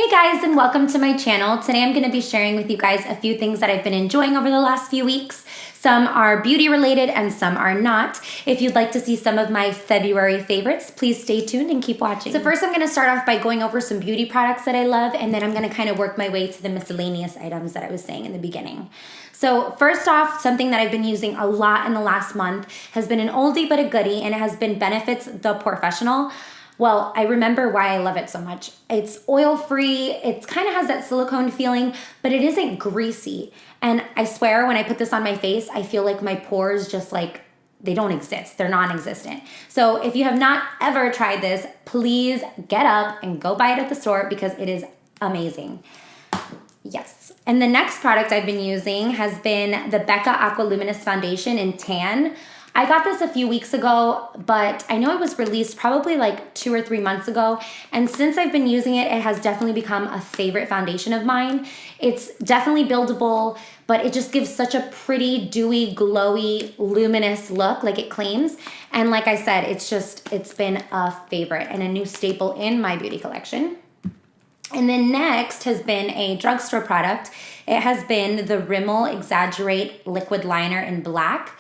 Hey guys, and welcome to my channel. Today I'm going to be sharing with you guys a few things that I've been enjoying over the last few weeks. Some are beauty related and some are not. If you'd like to see some of my February favorites, please stay tuned and keep watching. So first I'm going to start off by going over some beauty products that I love, and then I'm going to kind of work my way to the miscellaneous items that I was saying in the beginning. So first off, something that I've been using a lot in the last month has been an oldie but a goodie, and it has been Benefit's The Professional. Well, I remember why I love it so much. It's oil-free, it kind of has that silicone feeling, but it isn't greasy. And I swear when I put this on my face, I feel like my pores just like, they don't exist, they're non-existent. So if you have not ever tried this, please get up and go buy it at the store because it is amazing. Yes. And the next product I've been using has been the Becca Aqua Luminous Foundation in Tan. I got this a few weeks ago, but I know it was released probably like 2 or 3 months ago. And since I've been using it, it has definitely become a favorite foundation of mine. It's definitely buildable, but it just gives such a pretty, dewy, glowy, luminous look like it claims. And like I said, it's been a favorite and a new staple in my beauty collection. And then next has been a drugstore product. It has been the Rimmel Exaggerate Liquid Liner in black.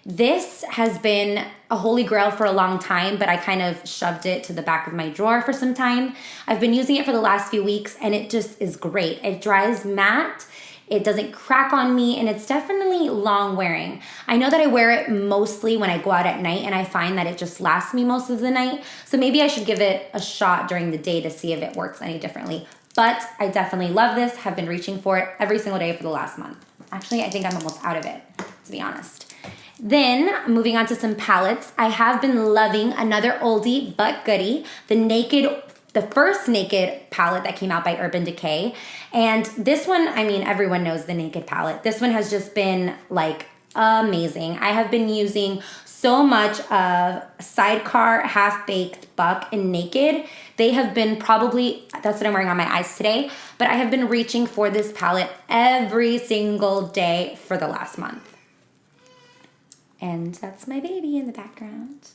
This has been a holy grail for a long time, but I kind of shoved it to the back of my drawer for some time. I've been using it for the last few weeks and it just is great. It dries matte, it doesn't crack on me, and it's definitely long wearing. I know that I wear it mostly when I go out at night, and I find that it just lasts me most of the night. So maybe I should give it a shot during the day to see if it works any differently. But I definitely love this, have been reaching for it every single day for the last month. Actually, I think I'm almost out of it, to be honest. Then, moving on to some palettes, I have been loving another oldie but goodie, the first Naked palette that came out by Urban Decay. And this one, I mean, everyone knows the Naked palette. This one has just been like amazing. I have been using so much of Sidecar, Half Baked, Buck, and Naked. They have been probably, that's what I'm wearing on my eyes today, but I have been reaching for this palette every single day for the last month. And that's my baby in the background.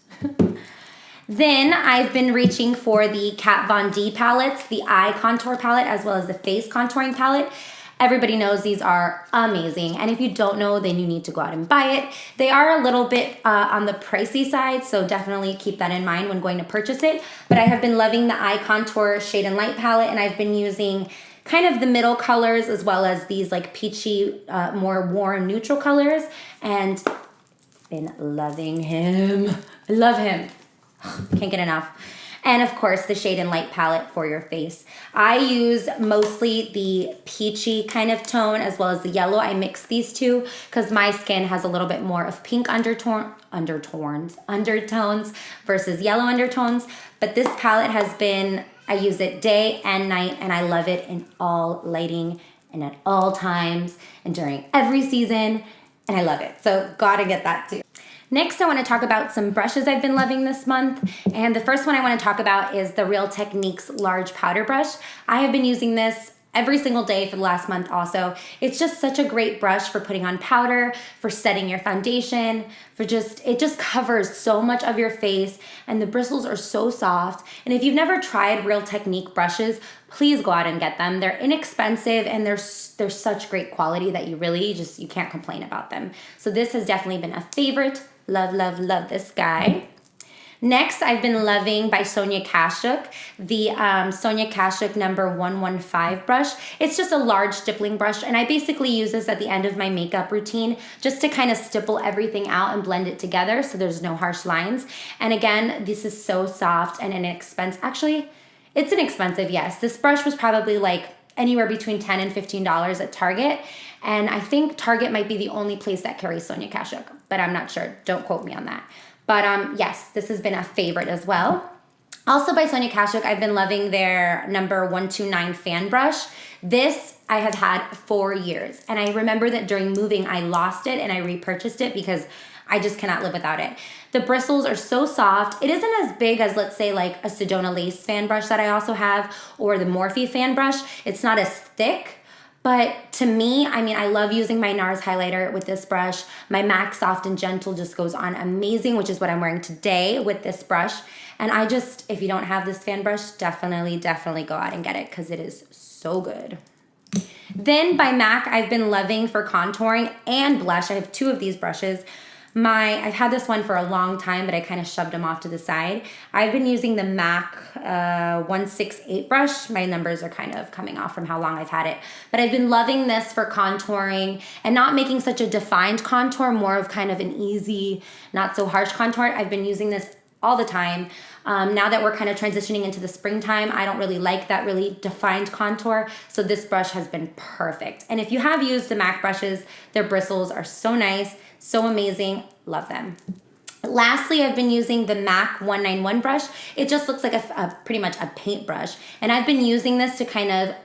Then I've been reaching for the Kat Von D palettes, the eye contour palette, as well as the face contouring palette. Everybody knows these are amazing. And if you don't know, then you need to go out and buy it. They are a little bit on the pricey side, so definitely keep that in mind when going to purchase it. But I have been loving the eye contour shade and light palette, and I've been using kind of the middle colors as well as these like peachy, more warm neutral colors. And been loving him. I love him. Can't get enough. And of course, the shade and light palette for your face. I use mostly the peachy kind of tone as well as the yellow. I mix these two because my skin has a little bit more of pink undertones versus yellow undertones. But this palette has been, I use it day and night, and I love it in all lighting and at all times and during every season. And I love it. So gotta get that too. Next, I want to talk about some brushes I've been loving this month. And the first one I want to talk about is the Real Techniques Large Powder Brush. I have been using this every single day for the last month also. It's just such a great brush for putting on powder, for setting your foundation, it just covers so much of your face, and the bristles are so soft. And if you've never tried Real Technique brushes, please go out and get them. They're inexpensive and they're such great quality that you can't complain about them. So this has definitely been a favorite. Love, love, love this guy. Next, I've been loving by Sonia Kashuk, the Sonia Kashuk number 115 brush. It's just a large stippling brush, and I basically use this at the end of my makeup routine just to kind of stipple everything out and blend it together so there's no harsh lines. And again, this is so soft and inexpensive. Actually, it's inexpensive, yes. This brush was probably like anywhere between $10 and $15 at Target, and I think Target might be the only place that carries Sonia Kashuk, but I'm not sure. Don't quote me on that. But yes, this has been a favorite as well. Also by Sonia Kashuk, I've been loving their number 129 fan brush. This I have had for years. And I remember that during moving, I lost it and I repurchased it because I just cannot live without it. The bristles are so soft. It isn't as big as, let's say, like a Sedona Lace fan brush that I also have, or the Morphe fan brush. It's not as thick. But to me, I mean, I love using my NARS highlighter with this brush. My MAC Soft and Gentle just goes on amazing, which is what I'm wearing today with this brush. And if you don't have this fan brush, definitely go out and get it because it is so good. Then by MAC, I've been loving for contouring and blush. I have 2 of these brushes. I've had this one for a long time, but I kind of shoved them off to the side. I've been using the MAC 168 brush. My numbers are kind of coming off from how long I've had it. But I've been loving this for contouring and not making such a defined contour, more of kind of an easy, not so harsh contour. I've been using this all the time. Now that we're kind of transitioning into the springtime, I don't really like that really defined contour. So this brush has been perfect. And if you have used the MAC brushes, their bristles are so nice. So amazing, love them. Lastly, I've been using the MAC 191 brush. It just looks like pretty much a paintbrush. And I've been using this to kind of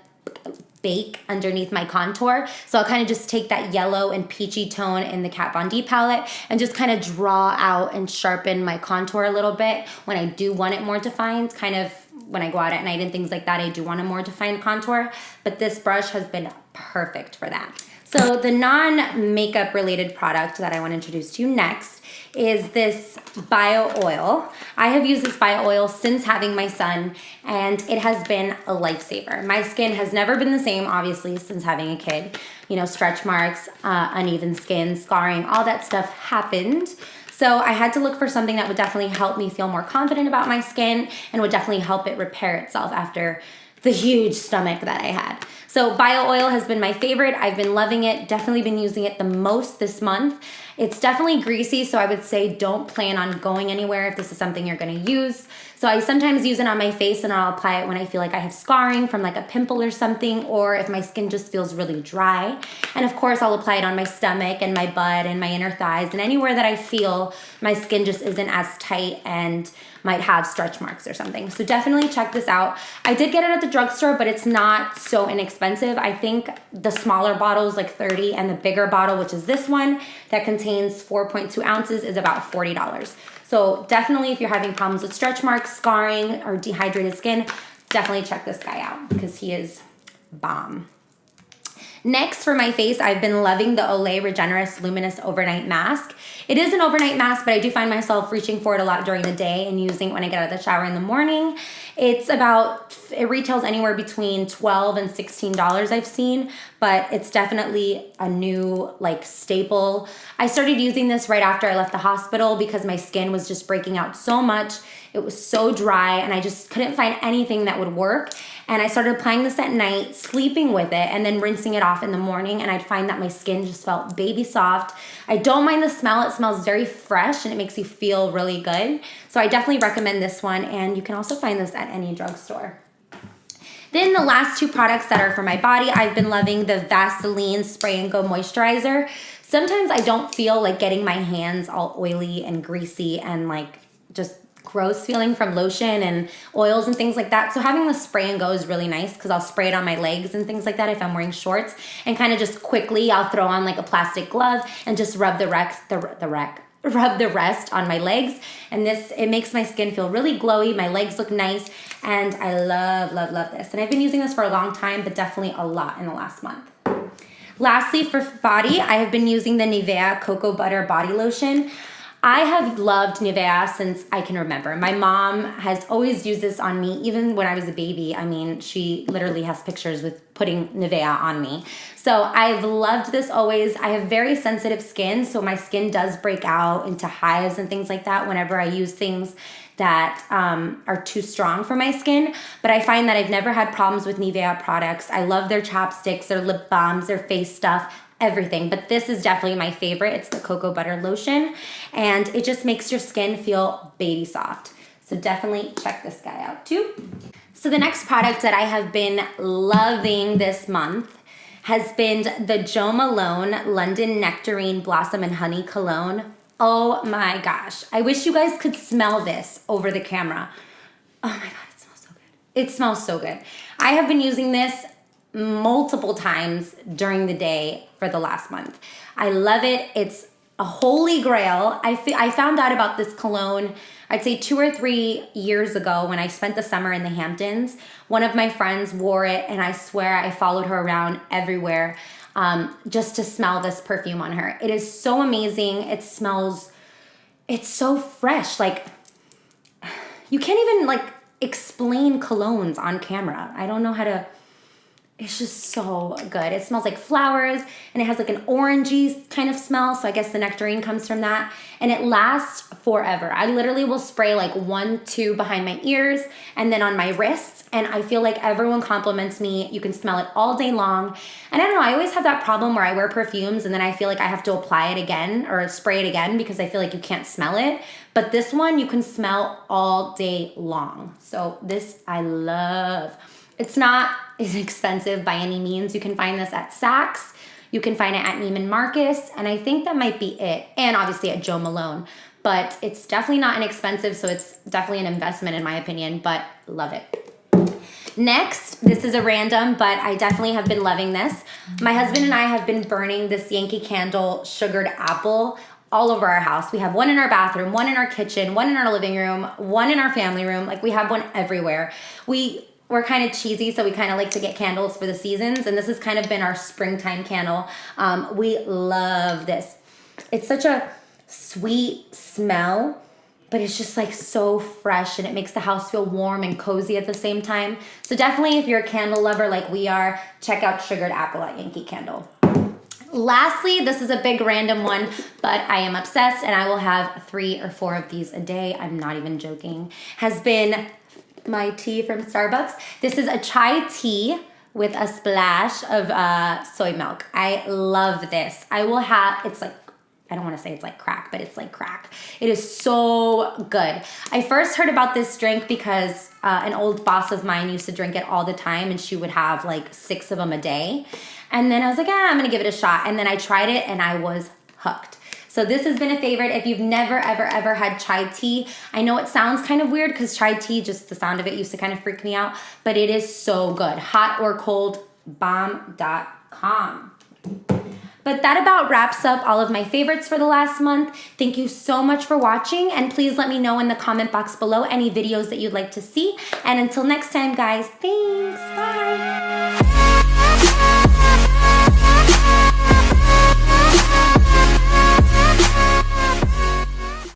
bake underneath my contour. So I'll kind of just take that yellow and peachy tone in the Kat Von D palette and just kind of draw out and sharpen my contour a little bit when I do want it more defined, kind of when I go out at night and things like that, I do want a more defined contour, but this brush has been perfect for that. So the non-makeup related product that I want to introduce to you next is this bio oil. I have used this bio oil since having my son, and it has been a lifesaver. My skin has never been the same, obviously, since having a kid. You know, stretch marks, uneven skin, scarring, all that stuff happened. So I had to look for something that would definitely help me feel more confident about my skin and would definitely help it repair itself after the huge stomach that I had. So bio oil has been my favorite. I've been loving it, definitely been using it the most this month. It's definitely greasy, so I would say don't plan on going anywhere if this is something you're gonna use. So I sometimes use it on my face and I'll apply it when I feel like I have scarring from like a pimple or something, or if my skin just feels really dry. And of course I'll apply it on my stomach and my butt and my inner thighs and anywhere that I feel my skin just isn't as tight and might have stretch marks or something. So definitely check this out. I did get it at the drugstore, but it's not so inexpensive. I think the smaller bottle is like 30 and the bigger bottle, which is this one that contains 4.2 ounces, is about $40. So definitely if you're having problems with stretch marks, scarring, or dehydrated skin, definitely check this guy out because he is bomb. Next, for my face, I've been loving the Olay Regenerist Luminous Overnight Mask. It is an overnight mask, but I do find myself reaching for it a lot during the day and using it when I get out of the shower in the morning. It retails anywhere between $12 and $16 I've seen, but it's definitely a new staple. I started using this right after I left the hospital because my skin was just breaking out so much. It was so dry and I just couldn't find anything that would work. And I started applying this at night, sleeping with it, and then rinsing it off in the morning, and I'd find that my skin just felt baby soft. I don't mind the smell. It smells very fresh and it makes you feel really good. So I definitely recommend this one, and you can also find this at any drugstore. Then the last 2 products that are for my body, I've been loving the Vaseline Spray and Go Moisturizer. Sometimes I don't feel like getting my hands all oily and greasy and just gross feeling from lotion and oils and things like that. So having the spray and go is really nice because I'll spray it on my legs and things like that if I'm wearing shorts, and kind of just quickly I'll throw on a plastic glove and just rub the rest on my legs. And it makes my skin feel really glowy. My legs look nice, and I love, love, love this. And I've been using this for a long time, but definitely a lot in the last month. Lastly, for body, I have been using the Nivea Cocoa Butter Body Lotion. I have loved Nivea since I can remember. My mom has always used this on me, even when I was a baby. I mean, she literally has pictures with putting Nivea on me. So I've loved this always. I have very sensitive skin, so my skin does break out into hives and things like that whenever I use things that are too strong for my skin. But I find that I've never had problems with Nivea products. I love their chapsticks, their lip balms, their face stuff, everything. But this is definitely my favorite. It's the Cocoa Butter Lotion, and it just makes your skin feel baby soft. So definitely check this guy out too. So the next product that I have been loving this month has been the Jo Malone London Nectarine Blossom and Honey Cologne. Oh my gosh. I wish you guys could smell this over the camera. Oh my God, it smells so good. It smells so good. I have been using this multiple times during the day for the last month. I love it. It's a holy grail. I found out about this cologne, I'd say 2 or 3 years ago when I spent the summer in the Hamptons. One of my friends wore it, and I swear I followed her around everywhere just to smell this perfume on her. It is so amazing. It smells, it's so fresh. you can't even like explain colognes on camera. I don't know how to, it's just so good. It smells like flowers and it has like an orangey kind of smell. So I guess the nectarine comes from that, and it lasts forever. I literally will spray like 1, 2 behind my ears and then on my wrists. And I feel like everyone compliments me. You can smell it all day long. And I don't know, I always have that problem where I wear perfumes and then I feel like I have to apply it again or spray it again because I feel like you can't smell it. But this one you can smell all day long. So this I love. It's not expensive by any means. You can find this at Saks. You can find it at Neiman Marcus. And I think that might be it. And obviously at Jo Malone. But it's definitely not inexpensive. So it's definitely an investment in my opinion. But love it. Next, this is a random, but I definitely have been loving this. My husband and I have been burning this Yankee Candle sugared apple all over our house. We have one in our bathroom, one in our kitchen, one in our living room, one in our family room. Like we have one everywhere. We're kind of cheesy, so we kind of like to get candles for the seasons, and this has kind of been our springtime candle. We love this. It's such a sweet smell, but it's just like so fresh and it makes the house feel warm and cozy at the same time. So definitely if you're a candle lover like we are, check out Sugared Apple at Yankee Candle. Lastly, this is a big random one, but I am obsessed and I will have 3 or 4 of these a day. I'm not even joking. Has been my tea from Starbucks. This is a chai tea with a splash of soy milk. I love this. I will have, it's like, I don't want to say it's like crack, but it's like crack. It is so good. I first heard about this drink because an old boss of mine used to drink it all the time and she would have like 6 of them a day. And then I was like, I'm going to give it a shot. And then I tried it and I was hooked. So this has been a favorite. If you've never, ever, ever had chai tea, I know it sounds kind of weird because chai tea, just the sound of it used to kind of freak me out, but it is so good. Hot or cold, bomb.com. But that about wraps up all of my favorites for the last month. Thank you so much for watching, and please let me know in the comment box below any videos that you'd like to see. And until next time, guys, thanks, bye.